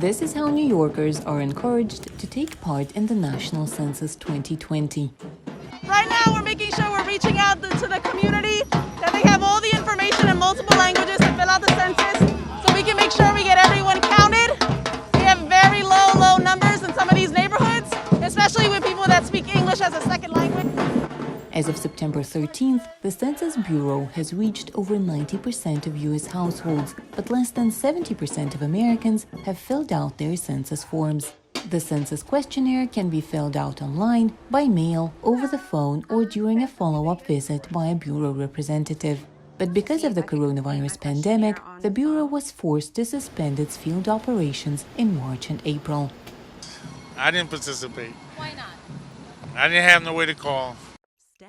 This is how New Yorkers are encouraged to take part in the National Census 2020. Right now, we're making sure we're reaching out to the community, that they have all the information in multiple languages to fill out the census, so we can make sure we get everyone counted. We have very low numbers in some of these neighborhoods, especially with people that speak English as a second language. As of September 13th, the Census Bureau has reached over 90% of U.S. households, but less than 70% of Americans have filled out their census forms. The census questionnaire can be filled out online, by mail, over the phone, or during a follow-up visit by a Bureau representative. But because of the coronavirus pandemic, the Bureau was forced to suspend its field operations in March and April. I didn't participate. Why not? I didn't have no way to call.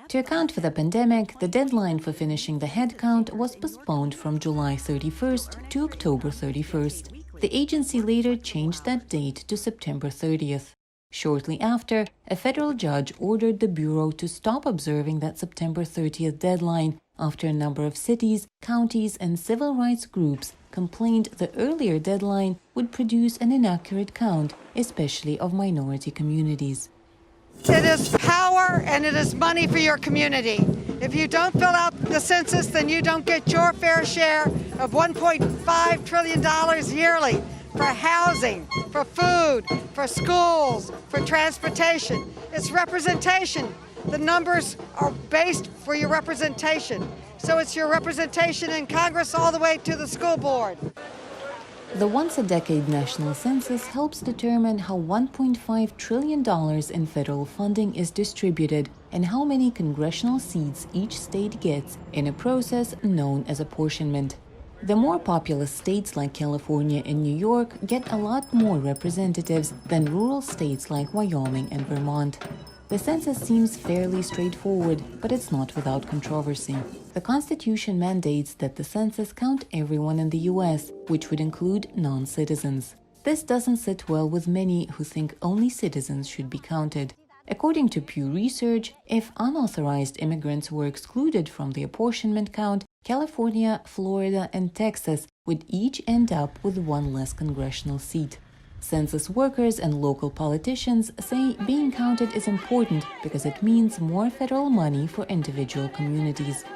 To account for the pandemic, the deadline for finishing the head count was postponed from July 31st to October 31st. The agency later changed that date to September 30th. Shortly after, a federal judge ordered the Bureau to stop observing that September 30th deadline after a number of cities, counties, and civil rights groups complained the earlier deadline would produce an inaccurate count, especially of minority communities. It is power and it is money for your community. If you don't fill out the census, then you don't get your fair share of $1.5 trillion yearly for housing, for food, for schools, for transportation. It's representation. The numbers are based for your representation. So it's your representation in Congress all the way to the school board. The once-a-decade national census helps determine how $1.5 trillion in federal funding is distributed and how many congressional seats each state gets in a process known as apportionment. The more populous states like California and New York get a lot more representatives than rural states like Wyoming and Vermont. The census seems fairly straightforward, but it's not without controversy. The Constitution mandates that the census count everyone in the U.S., which would include non-citizens. This doesn't sit well with many who think only citizens should be counted. According to Pew Research, if unauthorized immigrants were excluded from the apportionment count, California, Florida, and Texas would each end up with one less congressional seat. Census workers and local politicians say being counted is important because it means more federal money for individual communities.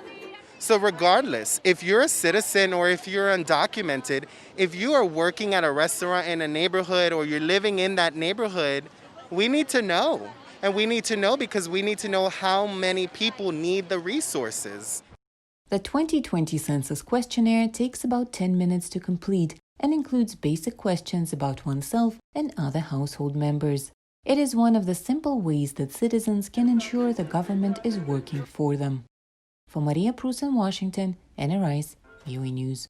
So regardless, if you're a citizen or if you're undocumented, if you are working at a restaurant in a neighborhood or you're living in that neighborhood, we need to know. And we need to know because we need to know how many people need the resources. The 2020 Census questionnaire takes about 10 minutes to complete and includes basic questions about oneself and other household members. It is one of the simple ways that citizens can ensure the government is working for them. For Maria Prus in Washington, Anna Rice, VOA News.